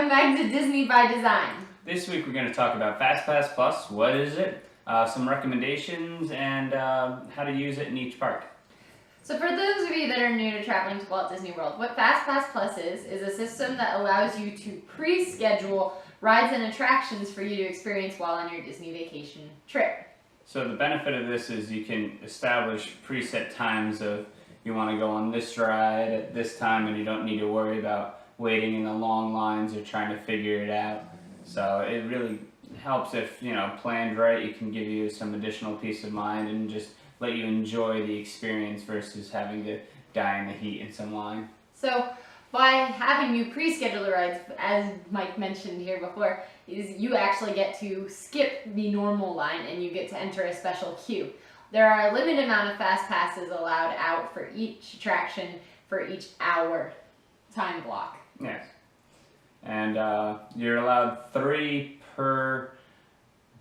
welcome back to Disney by Design. This week we're going to talk about FastPass Plus, what is it, some recommendations, and how to use it in each park. So for those of you that are new to traveling to Walt Disney World, what FastPass Plus is a system that allows you to pre-schedule rides and attractions for you to experience while on your Disney vacation trip. So the benefit of this is you can establish preset times of you want to go on this ride at this time and you don't need to worry about waiting in the long lines or trying to figure it out. So it really helps if, planned right. It can give you some additional peace of mind and just let you enjoy the experience versus having to die in the heat in some line. So by having you pre-schedule the rides, as Mike mentioned here before, is you actually get to skip the normal line and you get to enter a special queue. There are a limited amount of fast passes allowed out for each attraction for each hour time block. Yes. And you're allowed 3 per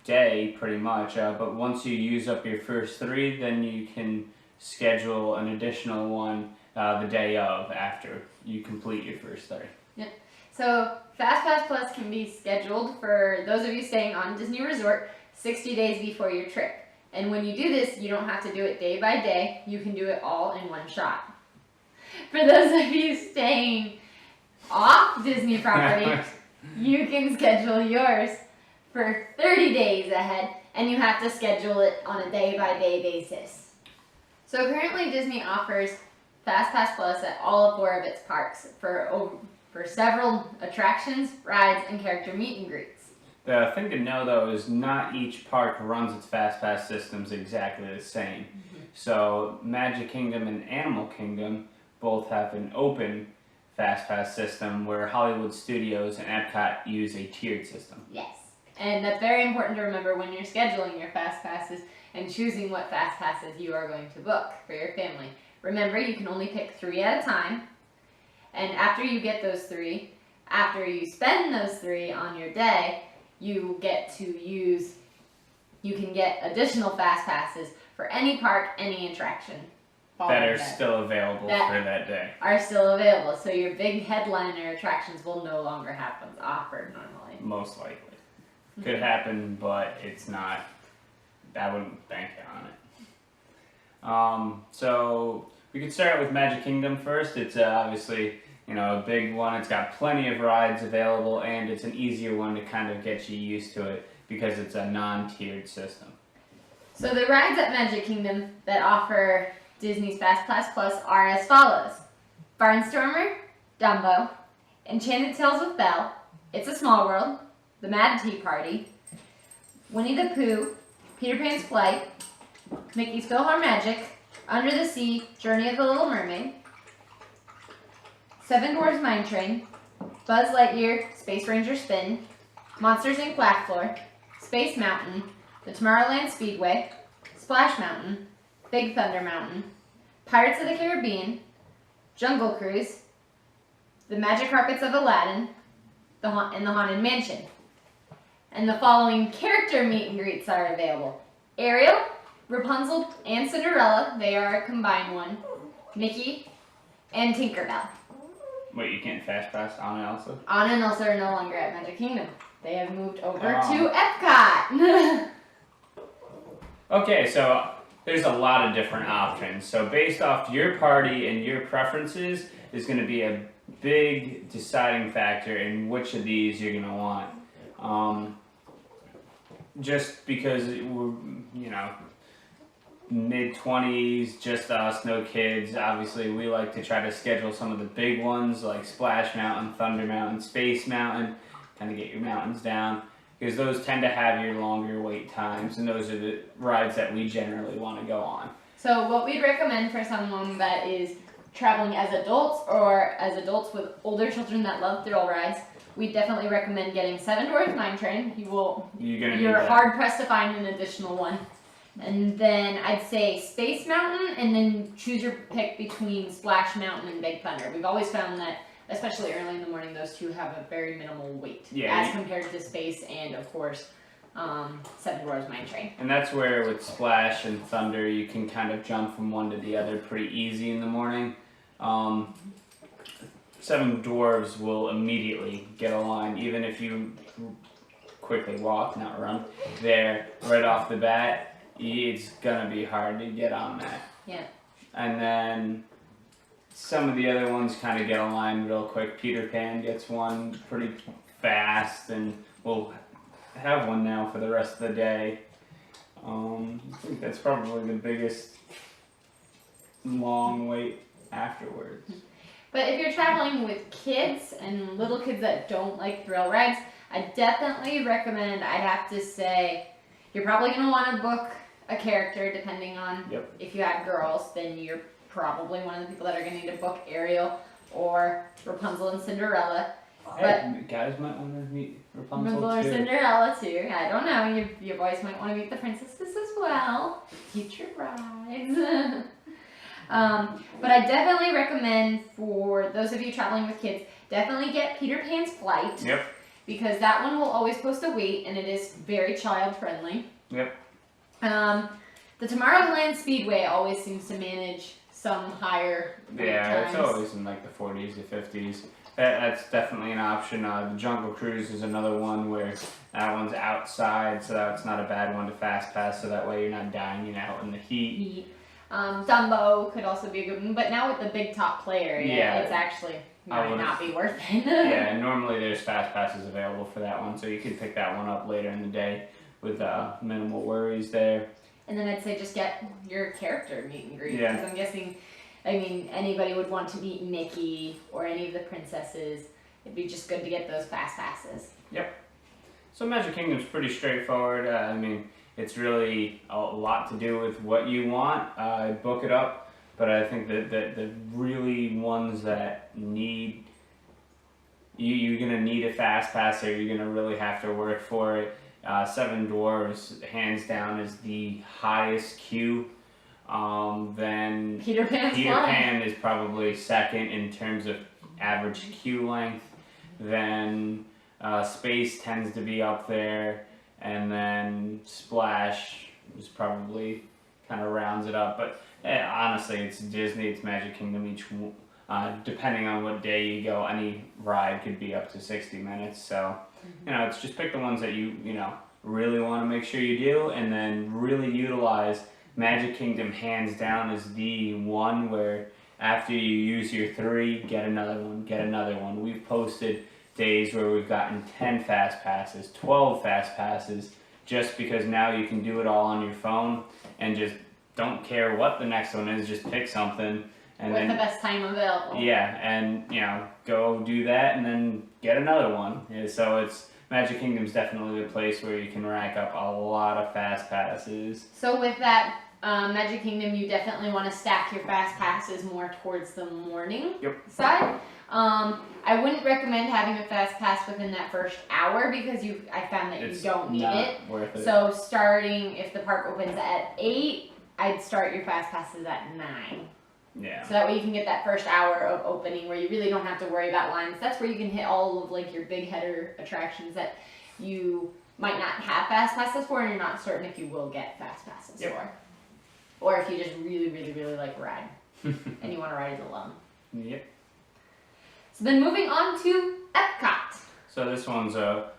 day pretty much, but once you use up your first 3, then you can schedule an additional one the day of after you complete your first 3. Yep. So FastPass Plus can be scheduled for those of you staying on Disney Resort 60 days before your trip. And when you do this, you don't have to do it day by day. You can do it all in one shot. For those of you staying off Disney property, you can schedule yours for 30 days ahead, and you have to schedule it on a day-by-day basis. So currently Disney offers FastPass Plus at all 4 of its parks for several attractions, rides, and character meet and greets. The thing to know though is not each park runs its FastPass systems exactly the same. So Magic Kingdom and Animal Kingdom both have an open FastPass system where Hollywood Studios and Epcot use a tiered system. Yes, and that's very important to remember when you're scheduling your FastPasses and choosing what FastPasses you are going to book for your family. Remember, you can only pick 3 at a time, and after you get those 3, after you spend those 3 on your day, you can get additional FastPasses for any park, any attraction. That are still available for that day. Are still available, so your big headliner attractions will no longer have them offered normally. Most likely. Could happen, but it's not. I wouldn't bank on it. So we could start with Magic Kingdom first. It's obviously a big one. It's got plenty of rides available, and it's an easier one to kind of get you used to it because it's a non-tiered system. So the rides at Magic Kingdom that offer Disney's FastPass Plus are as follows: Barnstormer, Dumbo, Enchanted Tales with Belle, It's a Small World, The Mad Tea Party, Winnie the Pooh, Peter Pan's Flight, Mickey's PhilharMagic, Under the Sea, Journey of the Little Mermaid, Seven Dwarfs Mine Train, Buzz Lightyear, Space Ranger Spin, Monsters Inc. Black Floor, Space Mountain, the Tomorrowland Speedway, Splash Mountain, Big Thunder Mountain, Pirates of the Caribbean, Jungle Cruise, The Magic Carpets of Aladdin, and the Haunted Mansion. And the following character meet and greets are available: Ariel, Rapunzel, and Cinderella, they are a combined one, Mickey, and Tinkerbell. Wait, you can't FastPass Anna and Elsa? Anna and Elsa are no longer at Magic Kingdom. They have moved over to Epcot. Okay, so there's a lot of different options. So based off your party and your preferences is going to be a big deciding factor in which of these you're going to want. Just because we're, mid-20s, just us, no kids. Obviously, we like to try to schedule some of the big ones like Splash Mountain, Thunder Mountain, Space Mountain, kind of get your mountains down, because those tend to have your longer wait times, and those are the rides that we generally want to go on. So what we'd recommend for someone that is traveling as adults or as adults with older children that love thrill rides, we definitely recommend getting Seven Dwarfs Mine Train. You're hard pressed to find an additional one. And then I'd say Space Mountain, and then choose your pick between Splash Mountain and Big Thunder. We've always found that, especially early in the morning, those two have a very minimal wait as compared to Space and, of course, Seven Dwarfs Mine Train. And that's where with Splash and Thunder, you can kind of jump from one to the other pretty easy in the morning. Seven Dwarves will immediately get a line, even if you quickly walk, not run, there right off the bat. It's gonna be hard to get on that. Yeah. And then some of the other ones kind of get a line real quick. Peter Pan gets one pretty fast, and we'll have one now for the rest of the day. I think that's probably the biggest long wait afterwards. But if you're traveling with kids and little kids that don't like thrill rides, I definitely recommend, I'd have to say, you're probably going to want to book a character depending on if you have girls, then you're probably one of the people that are going to need to book Ariel or Rapunzel and Cinderella. But guys might want to meet Rapunzel or too. Cinderella too. I don't know. You boys might want to meet the princesses as well. Future brides. But I definitely recommend for those of you traveling with kids, definitely get Peter Pan's Flight. Yep. Because that one will always post a weight and it is very child friendly. Yep. The Tomorrowland Speedway always seems to manage some higher wait times. It's always in like the 40s to 50s. That's definitely an option. The Jungle Cruise is another one where that one's outside, so that's not a bad one to fast pass, so that way you're not dying out in the heat. Dumbo could also be a good one, but now with the big top play area, it's actually might not be worth it. And normally there's fast passes available for that one, so you can pick that one up later in the day with minimal worries there. And then I'd say just get your character meet and greet, because I'm guessing, anybody would want to meet Mickey or any of the princesses. It'd be just good to get those fast passes. Yep. So Magic Kingdom's pretty straightforward. It's really a lot to do with what you want. Book it up, but I think that the really ones that need, you're going to need a fast pass, or you're going to really have to work for it. Seven Dwarves, hands down, is the highest queue. Then Peter Pan is probably second in terms of average queue length. Then Space tends to be up there. And then Splash is probably kind of rounds it up. But honestly, it's Disney, it's Magic Kingdom. Each depending on what day you go, any ride could be up to 60 minutes. So, it's just pick the ones that you really want to make sure you do, and then really utilize. Magic Kingdom, hands down, is the one where after you use your 3, get another one. We've posted days where we've gotten 10 fast passes, 12 fast passes, just because now you can do it all on your phone and just don't care what the next one is, just pick something. And with then, the best time available. Yeah, and go do that and then get another one. So it's Magic Kingdom's definitely the place where you can rack up a lot of fast passes. So with that, Magic Kingdom, you definitely want to stack your fast passes more towards the morning side. I wouldn't recommend having a fast pass within that first hour because I found that you don't need it. Worth it. So starting, if the park opens at 8, I'd start your fast passes at 9. Yeah. So that way you can get that first hour of opening where you really don't have to worry about lines. That's where you can hit all of your big header attractions that you might not have fast passes for and you're not certain if you will get fast passes for. Or if you just really, really, really like a ride and you want to ride it alone. Yep. So then moving on to Epcot. So this one's,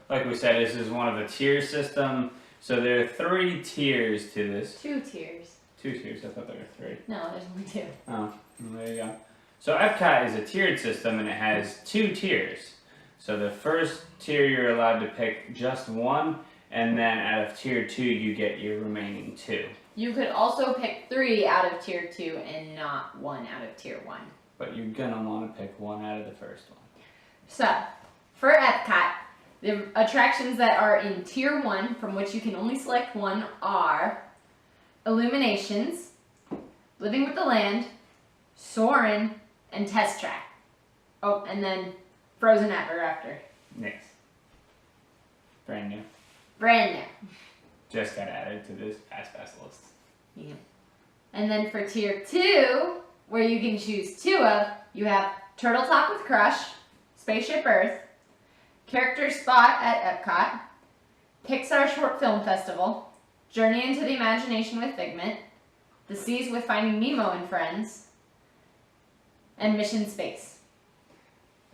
like we said, this is one of a tier system. So there are 3 tiers to this. 2 tiers. 2 tiers, I thought there were 3. No, there's only 2. Oh, well, there you go. So Epcot is a tiered system and it has 2 tiers. So the first tier you're allowed to pick just one, and then out of tier 2 you get your remaining 2. You could also pick 3 out of tier 2 and not 1 out of tier 1. But you're gonna want to pick one out of the first one. So, for Epcot, the attractions that are in tier 1, from which you can only select one, are Illuminations, Living with the Land, Soarin', and Test Track. Oh, and then Frozen Ever After. Next. Brand new. Brand new. Just got added to this FastPass list. Yeah. And then for tier 2, where you can choose 2 of, you have Turtle Talk with Crush, Spaceship Earth, Character Spot at Epcot, Pixar Short Film Festival, Journey into the Imagination with Figment, The Seas with Finding Nemo and Friends, and Mission Space.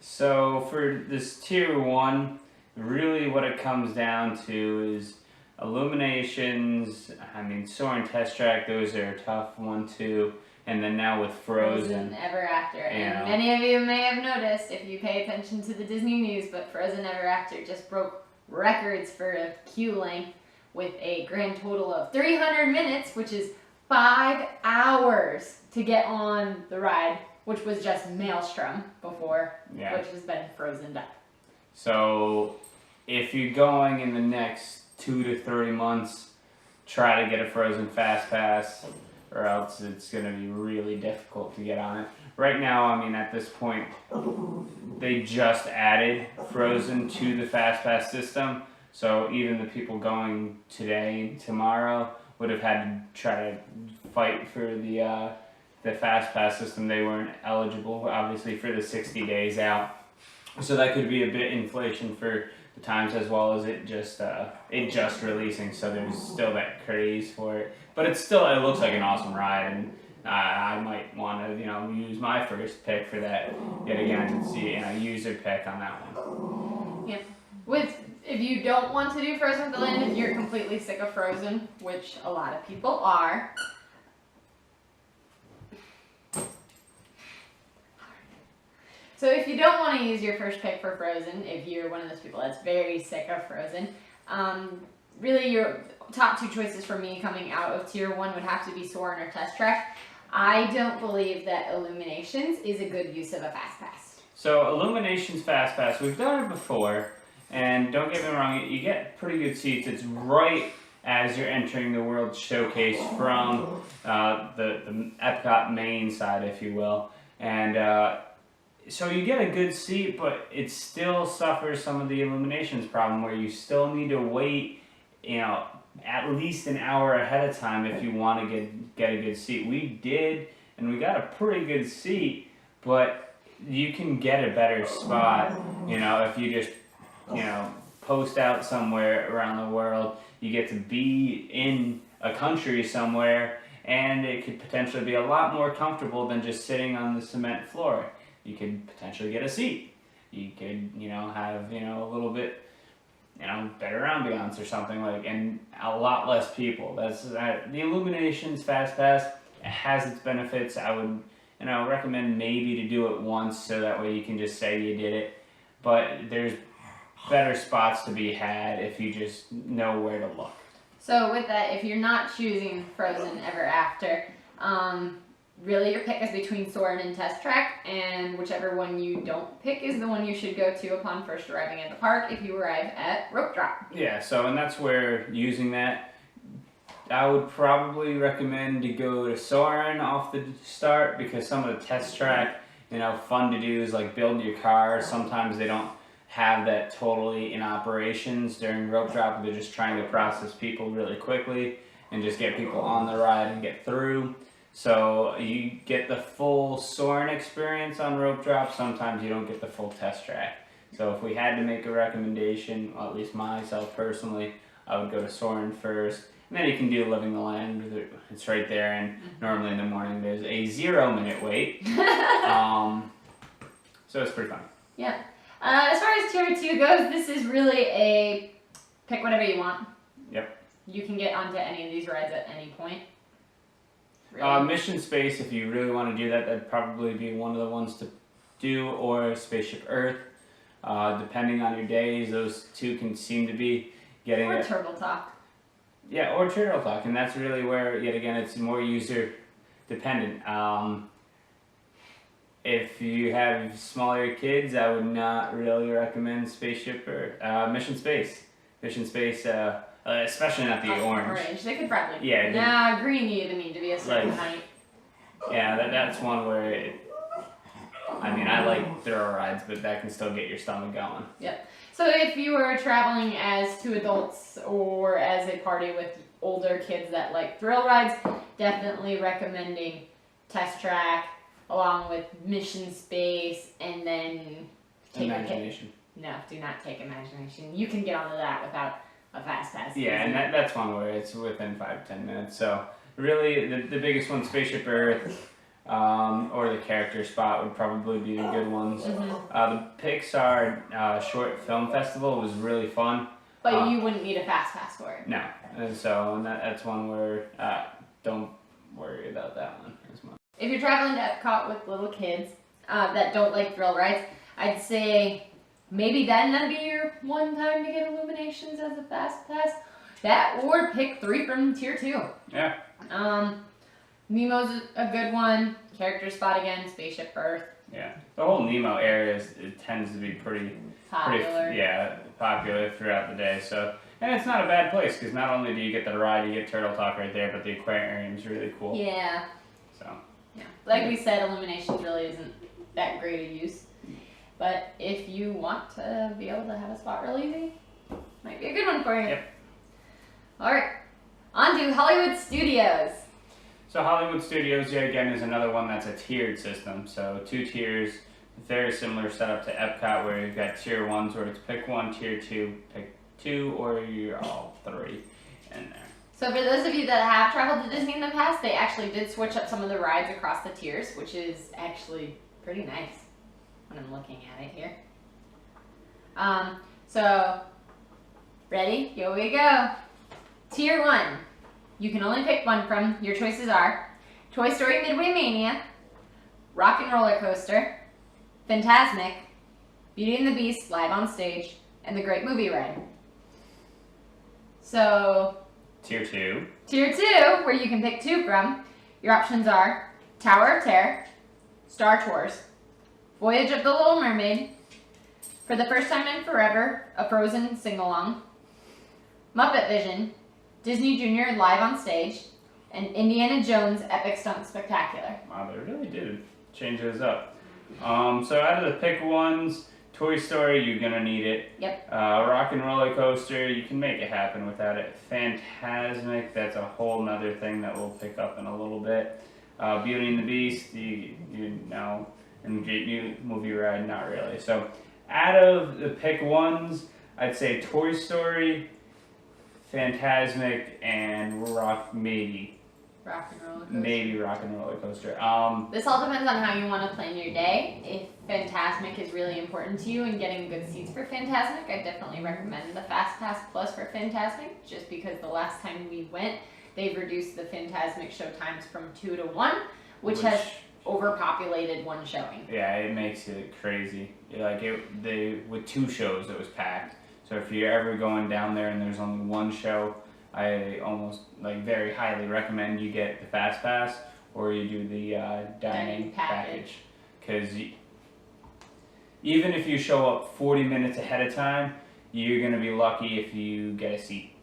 So for this tier 1, really what it comes down to is illuminations. I mean, Soarin' Test Track, those are a tough one too. And then now with Frozen. Ever After. And know. many of you may have noticed if you pay attention to the Disney news, but Frozen Ever After just broke records for a queue length with a grand total of 300 minutes, which is 5 hours to get on the ride, which was just Maelstrom before, which has been frozened up. So if you're going in the next 2 to 3 months, try to get a Frozen FastPass, or else it's going to be really difficult to get on it. Right now, I mean, at this point, they just added Frozen to the FastPass system, so even the people going today and tomorrow would have had to try to fight for the FastPass system. They weren't eligible, obviously, for the 60 days out. So that could be a bit inflation for the times, as well as it just releasing. So there's still that craze for it, but it looks like an awesome ride, and I might want to use my first pick for that yet again and see user pick on that one. Yeah. If you don't want to do Frozen with the Land, if you're completely sick of Frozen, which a lot of people are. So if you don't want to use your first pick for Frozen, if you're one of those people that's very sick of Frozen, really your top 2 choices for me coming out of tier 1 would have to be Soarin' or Test Track. I don't believe that Illuminations is a good use of a FastPass. So Illuminations FastPass, we've done it before, and don't get me wrong, you get pretty good seats. It's right as you're entering the World Showcase from the Epcot main side, if you will, and so you get a good seat, but it still suffers some of the Illuminations problem, where you still need to wait, at least an hour ahead of time if you want to get a good seat. We did, and we got a pretty good seat, but you can get a better spot, if you just, post out somewhere around the world. You get to be in a country somewhere, and it could potentially be a lot more comfortable than just sitting on the cement floor. You could potentially get a seat. You could, have, a little bit, better ambiance or something and a lot less people. That's the Illuminations FastPass. It has its benefits. I would, recommend maybe to do it once, so that way you can just say you did it. But there's better spots to be had if you just know where to look. So with that, if you're not choosing Frozen Ever After, really your pick is between Soarin' and Test Track, and whichever one you don't pick is the one you should go to upon first arriving at the park if you arrive at Rope Drop. Yeah, so and that's where using that, I would probably recommend to go to Soarin' off the start, because some of the Test Track, fun to do is like build your car. Sometimes they don't have that totally in operations during Rope Drop. They're just trying to process people really quickly and just get people on the ride and get through. So you get the full Soarin' experience on Rope Drop. Sometimes you don't get the full Test Track. So if we had to make a recommendation, well, at least myself personally, I would go to Soarin' first. And then you can do Living the Land. It's right there, and normally in the morning there's a 0-minute wait. So it's pretty fun. Yeah. As far as tier 2 goes, this is really a pick whatever you want. Yep. You can get onto any of these rides at any point. Really. Mission Space, if you really want to do that, that'd probably be one of the ones to do, or Spaceship Earth. Depending on your days, those two can seem to be getting Or Turtle Talk. Yeah, or Turtle Talk, and that's really where, yet again, it's more user dependent. If you have smaller kids, I would not really recommend Spaceship or Mission Space. Mission Space, especially not the orange. They could probably. Yeah. Nah, green you either need to be a certain height. Yeah, that's one where I like thrill rides, but that can still get your stomach going. Yep. So if you were traveling as 2 adults or as a party with older kids that like thrill rides, definitely recommending Test Track along with Mission Space, and then take Imagination. No, do not take Imagination. You can get onto that without a FastPass. Yeah, and that's one where it's within 5 to 10 minutes. So really, the biggest one, Spaceship Earth. or the character spot would probably be the good ones. The Pixar short film festival was really fun. But you wouldn't need a FastPass for it. No, and that's one where don't worry about that one as much. If you're traveling to Epcot with little kids that don't like thrill rides, I'd say maybe that'd be your one time to get Illuminations as a FastPass. That, or pick 3 from Tier 2. Yeah. Nemo's a good one. Character spot again, Spaceship Earth. Yeah. The whole Nemo area it tends to be pretty popular throughout the day. So, and it's not a bad place because not only do you get the ride, you get Turtle Talk right there, but the aquarium's really cool. Yeah. So. Yeah. Like we said, Illuminations really isn't that great a use. But if you want to be able to have a spot really easy, might be a good one for you. Yep. Alright. On to Hollywood Studios. So Hollywood Studios, yeah, again, is another one that's a tiered system. So 2 tiers, very similar setup to Epcot where you've got tier 1s where it's pick 1, tier 2, pick 2, or you're all 3 in there. So for those of you that have traveled to Disney in the past, they actually did switch up some of the rides across the tiers, which is actually pretty nice when I'm looking at it here. So, ready? Here we go. Tier 1. You can only pick one from. Your choices are Toy Story Midway Mania, Rock and Roller Coaster, Fantasmic, Beauty and the Beast live on stage, and the Great Movie Ride. So, Tier 2. Tier 2, where you can pick 2 from, your options are Tower of Terror, Star Tours, Voyage of the Little Mermaid, For the First Time in Forever, a Frozen sing-along, Muppet Vision, Disney Junior live on stage, and Indiana Jones Epic Stunt Spectacular. Wow, they really did change those up. So out of the pick 1s, Toy Story, you're gonna need it. Yep. Rock and Roller Coaster, you can make it happen without it. Fantasmic, that's a whole nother thing that we'll pick up in a little bit. Beauty and the Beast, you know, and Great Movie Ride, not really. So out of the pick 1s, I'd say Toy Story, Fantasmic, and maybe Rock and Roller Coaster. Maybe Rock and Roller Coaster. This all depends on how you want to plan your day. If Fantasmic is really important to you and getting good seats for Fantasmic, I definitely recommend the FastPass Plus for Fantasmic, just because the last time we went, they've reduced the Fantasmic show times from 2 to 1, which has overpopulated one showing. Yeah, it makes it crazy. Like with 2 shows, it was packed. So if you're ever going down there and there's only 1 show, I almost very highly recommend you get the FastPass or you do the dining package. Because even if you show up 40 minutes ahead of time, you're going to be lucky if you get a seat.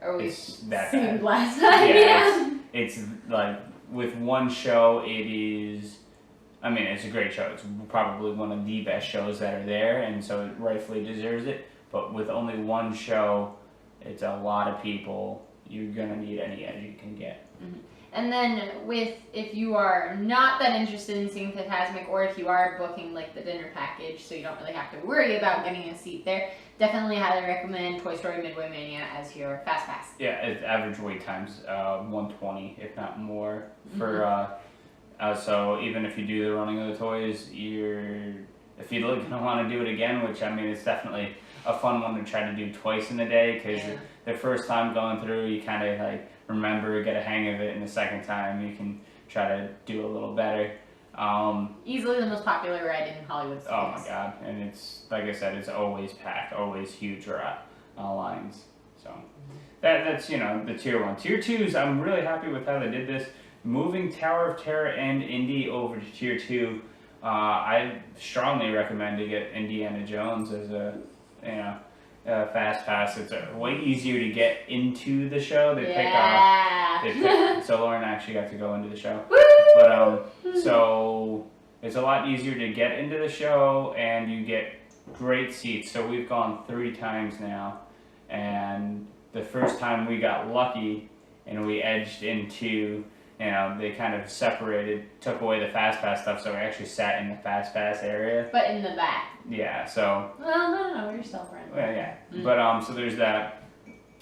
Or we It's that seen bad. last time. Yeah, it's like with 1 show, it's a great show. It's probably one of the best shows that are there, and so it rightfully deserves it. But with only 1 show, it's a lot of people. You're gonna need any edge you can get. Mm-hmm. And then if you are not that interested in seeing Fantasmic, or if you are booking like the dinner package, so you don't really have to worry about getting a seat there, definitely highly recommend Toy Story Midway Mania as your FastPass. Yeah, it's average wait times 120, if not more, for. So even if you do the running of the toys, if you're gonna want to do it again, which it's definitely a fun one to try to do twice in a day, because the first time going through, you kind of remember, get a hang of it, and the second time you can try to do a little better. Easily the most popular ride in Hollywood Studios. Oh my god, and it's, like I said, it's always packed, always huge lines. So that's the tier 1. Tier 2s, I'm really happy with how they did this. Moving Tower of Terror and Indy over to tier 2, I strongly recommend to get Indiana Jones as a FastPass. It's way easier to get into the show. So Lauren actually got to go into the show. Woo! But so it's a lot easier to get into the show, and you get great seats. So we've gone 3 times now, and the first time we got lucky and we edged into. They kind of took away the FastPass stuff, so we actually sat in the FastPass area. But in the back. Yeah, so. Well, no, you're still friends. Well, yeah. But, so there's that.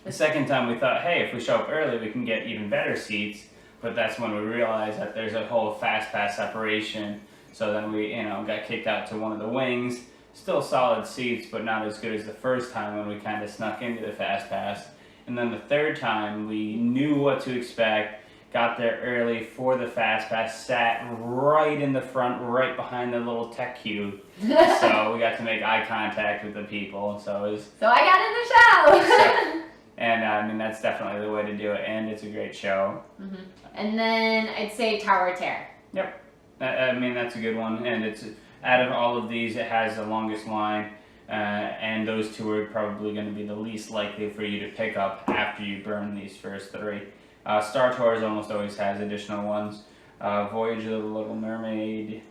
The second time we thought, hey, if we show up early, we can get even better seats. but that's when we realized that there's a whole FastPass separation. So then we, got kicked out to one of the wings. Still solid seats, but not as good as the first time when we kind of snuck into the FastPass. And then the third time, we knew what to expect, got there early for the FastPass, sat right in the front, right behind the little tech cube. So we got to make eye contact with the people. So it was. So I got in the show. And I mean, that's definitely the way to do it, and it's a great show. Mm-hmm. And then I'd say Tower of Terror. Yep. I mean, that's a good one, and it's out of all of these, it has the longest line, and those two are probably going to be the least likely for you to pick up after you burn these first three. Star Tours almost always has additional ones. Voyage of the Little Mermaid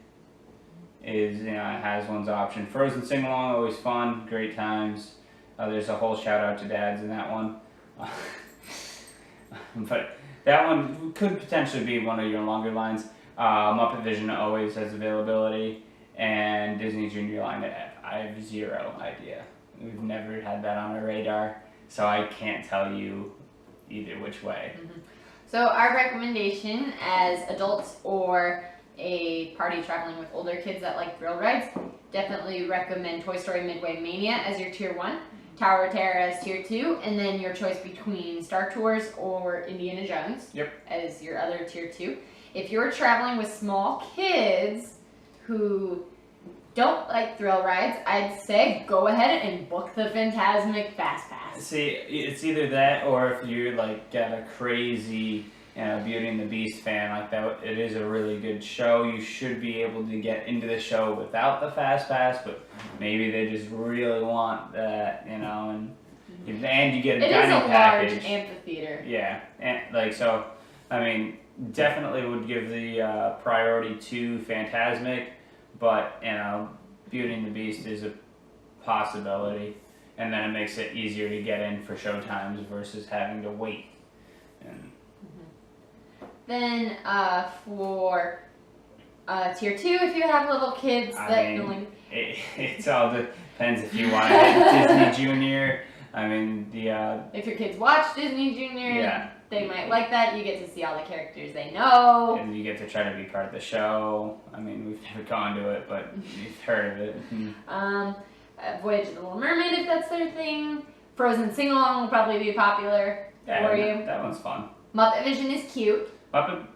has one's option. Frozen Sing Along, always fun, great times. There's a whole shout out to dads in that one. But that one could potentially be one of your longer lines. Muppet Vision always has availability, and Disney Junior Line, I have zero idea. We've never had that on our radar, so I can't tell you either which way. Mm-hmm. So our recommendation as adults or a party traveling with older kids that like thrill rides, definitely recommend Toy Story Midway Mania as your tier 1, Tower of Terror as tier 2, and then your choice between Star Tours or Indiana Jones as your other tier 2. If you're traveling with small kids who don't like thrill rides, I'd say go ahead and book the Fantasmic FastPass. See, it's either that, or if you're like got a crazy Beauty and the Beast fan like that, it is a really good show. You should be able to get into the show without the FastPass, but maybe they just really want that, and you get a dining package. It is a large amphitheater. Yeah, and so, I mean, definitely would give the priority to Fantasmic, but Beauty and the Beast is a possibility, and then it makes it easier to get in for show times versus having to wait. And then for tier 2, if you have little kids it all depends if you want to hit Disney Junior. I mean, if your kids watch Disney Junior, they might like that. You get to see all the characters they know. And you get to try to be part of the show. I mean, we've never gone to it, but we've heard of it. Voyage of the Little Mermaid, if that's their thing. Frozen Sing Along will probably be popular for you. That one's fun. Muppet Vision is cute. But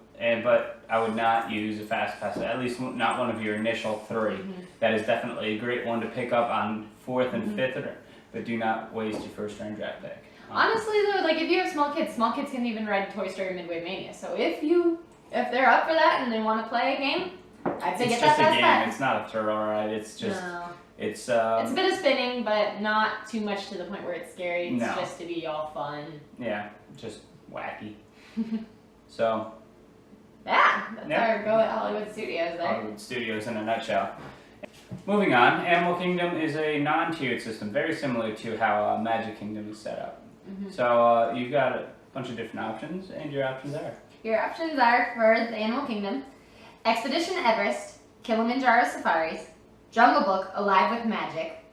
I would not use a FastPass, at least not one of your initial 3. Mm-hmm. That is definitely a great one to pick up on 4th and 5th, but do not waste your first round draft pick. Honestly though, like if you have small kids can even ride Toy Story Midway Mania. So if they're up for that and they want to play a game, I'd say get that FastPass. It's just a game. It's not a thrill ride. It's just it's a bit of spinning, but not too much to the point where it's scary. It's just to be all fun. Yeah, just wacky. So. That's our go at Hollywood Studios there. Hollywood Studios in a nutshell. Moving on, Animal Kingdom is a non-tiered system, very similar to how Magic Kingdom is set up. Mm-hmm. So you've got a bunch of different options, and your options are? Your options are for the Animal Kingdom, Expedition Everest, Kilimanjaro Safaris, Jungle Book Alive with Magic,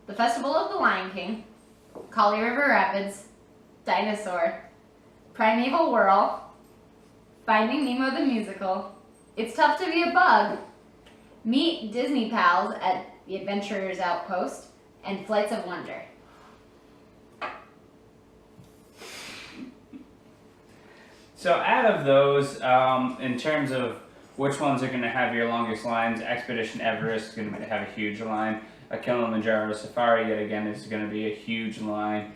the Festival of the Lion King, Kali River Rapids, Dinosaur, Primeval Whirl, Finding Nemo the Musical, It's Tough to Be a Bug, Meet Disney Pals at the Adventurers Outpost, and Flights of Wonder. So out of those, in terms of which ones are going to have your longest lines, Expedition Everest is going to have a huge line. A Kilimanjaro Safari, yet again, is going to be a huge line.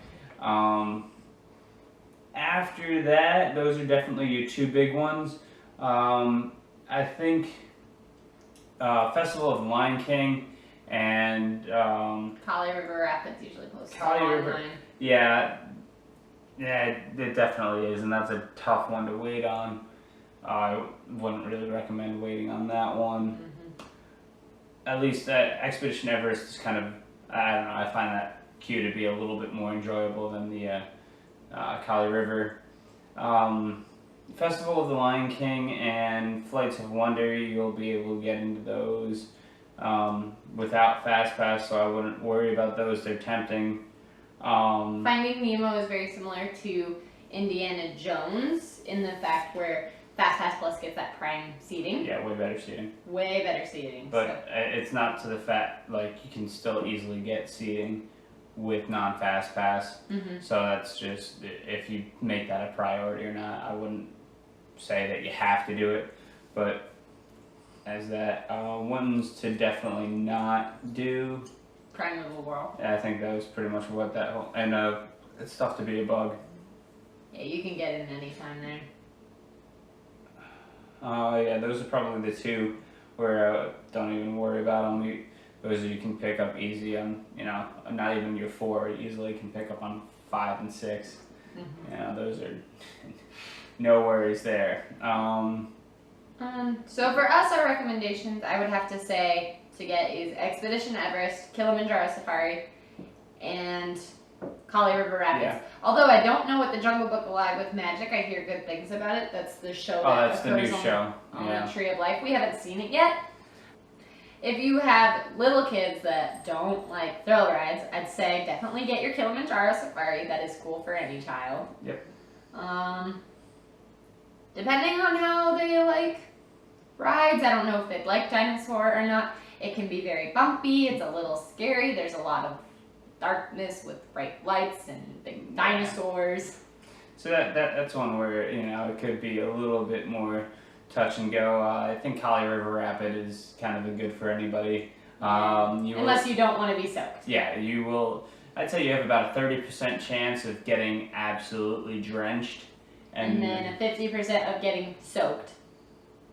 After that, those are definitely your 2 big ones. I think Festival of the Lion King and Kali River Rapids usually post Kali River. Online. Yeah, it definitely is, and that's a tough one to wait on. I wouldn't really recommend waiting on that one. Mm-hmm. At least Expedition Everest is kind of, I don't know, I find that queue to be a little bit more enjoyable than the Kali River. Festival of the Lion King and Flights of Wonder, you'll be able to get into those without FastPass, so I wouldn't worry about those. They're tempting. Finding Nemo is very similar to Indiana Jones in the fact where FastPass Plus gets that prime seating. Yeah, way better seating. Way better seating. But it's not to the fact, like, you can still easily get seating with non-FastPass. Mm-hmm. So that's just, if you make that a priority or not. I wouldn't say that you have to do it, but as that ones to definitely not do. Prime of the world. I think that was pretty much what that whole, and it's tough to be a bug. Yeah, you can get in anytime there. Yeah, those are probably the two where don't even worry about them. Those you can pick up easy on, not even your 4, easily can pick up on 5 and 6. Mm-hmm. Those are no worries there. So for us, our recommendations, I would have to say to get is Expedition Everest, Kilimanjaro Safari, and Kali River Rapids. Yeah. Although I don't know what the Jungle Book Alive with Magic, I hear good things about it. That's the show that That's the new show. On the Tree of Life. We haven't seen it yet. If you have little kids that don't like thrill rides, I'd say definitely get your Kilimanjaro Safari. That is cool for any child. Yep. Depending on how they like rides, I don't know if they'd like dinosaur or not. It can be very bumpy. It's a little scary. There's a lot of darkness with bright lights and big dinosaurs. So that's one where it could be a little bit more touch and go. I think Kali River Rapid is kind of good for anybody. Unless you don't want to be soaked. Yeah, you will. I'd say you have about a 30% chance of getting absolutely drenched, and then a 50% of getting soaked.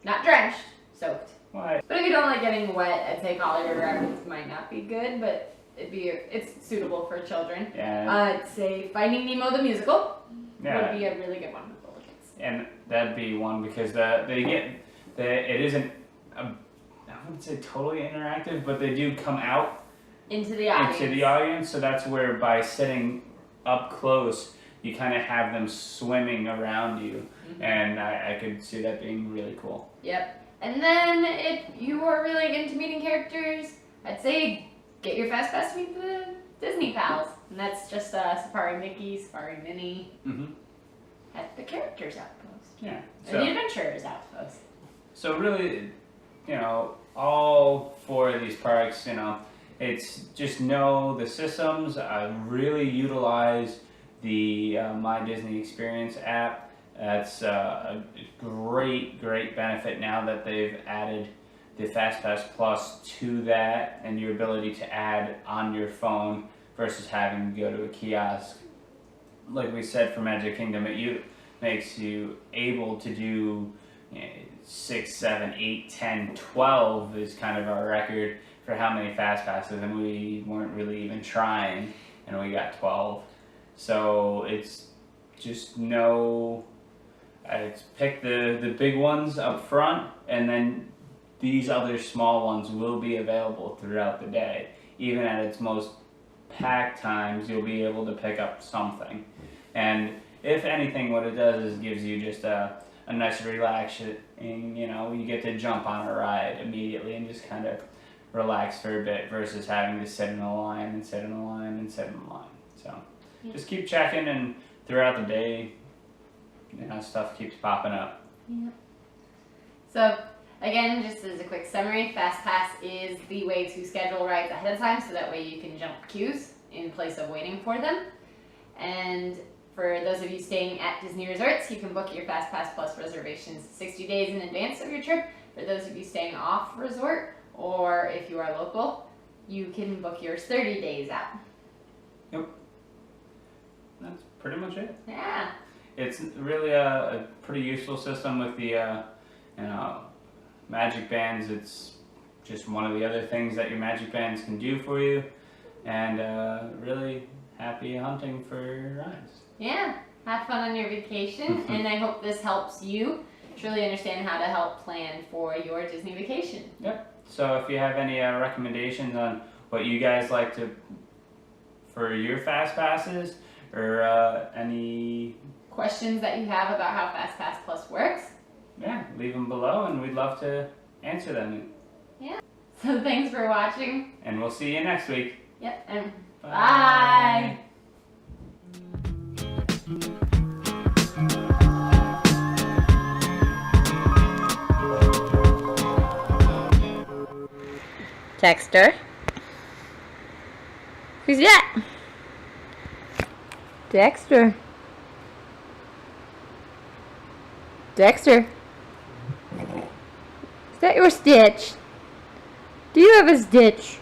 Not drenched, soaked. Why? But if you don't like getting wet, I'd say Kali River Rapids might not be good, but it's suitable for children. Yeah. I'd say Finding Nemo the musical would be a really good one for little kids. And that'd be one because it isn't I wouldn't say totally interactive, but they do come out into the audience. So that's where by sitting up close, you kind of have them swimming around you, and I could see that being really cool. Yep. And then if you are really into meeting characters, I'd say get your FastPass to meet the Disney pals. And that's just Safari Mickey, Safari Minnie, at the Characters Outpost. Yeah. Or the Adventurers Outpost. So really, all 4 of these parks, it's just know the systems, really utilize the My Disney Experience app. That's a great benefit now that they've added the FastPass Plus to that, and your ability to add on your phone versus having to go to a kiosk. Like we said for Magic Kingdom, it makes you able to do 6, 7, 8, 10, 12 is kind of our record for how many FastPasses, and we weren't really even trying, and we got 12. So it's just pick the big ones up front, and then these other small ones will be available throughout the day. Even at its most packed times, you'll be able to pick up something. And if anything, what it does is gives you just a nice relaxing, you get to jump on a ride immediately and just kind of relax for a bit versus having to sit in a line and sit in a line and sit in a line. So just keep checking, and throughout the day, stuff keeps popping up. Yeah. So again, just as a quick summary, FastPass is the way to schedule rides ahead of time, so that way you can jump queues in place of waiting for them. And for those of you staying at Disney resorts, you can book your FastPass Plus reservations 60 days in advance of your trip. For those of you staying off resort, or if you are local, you can book yours 30 days out. Yep. That's pretty much it. Yeah. It's really a pretty useful system with the Magic Bands. It's just one of the other things that your Magic Bands can do for you, and really happy hunting for rides. Yeah, have fun on your vacation, and I hope this helps you truly understand how to help plan for your Disney vacation. Yep. So if you have any recommendations on what you guys like for your FastPasses, or any questions that you have about how FastPass Plus works, leave them below, and we'd love to answer them. Yeah. So thanks for watching. And we'll see you next week. Yep, and bye. Dexter. Who's that? Dexter. Dexter. Is that your stitch? Do you have a stitch?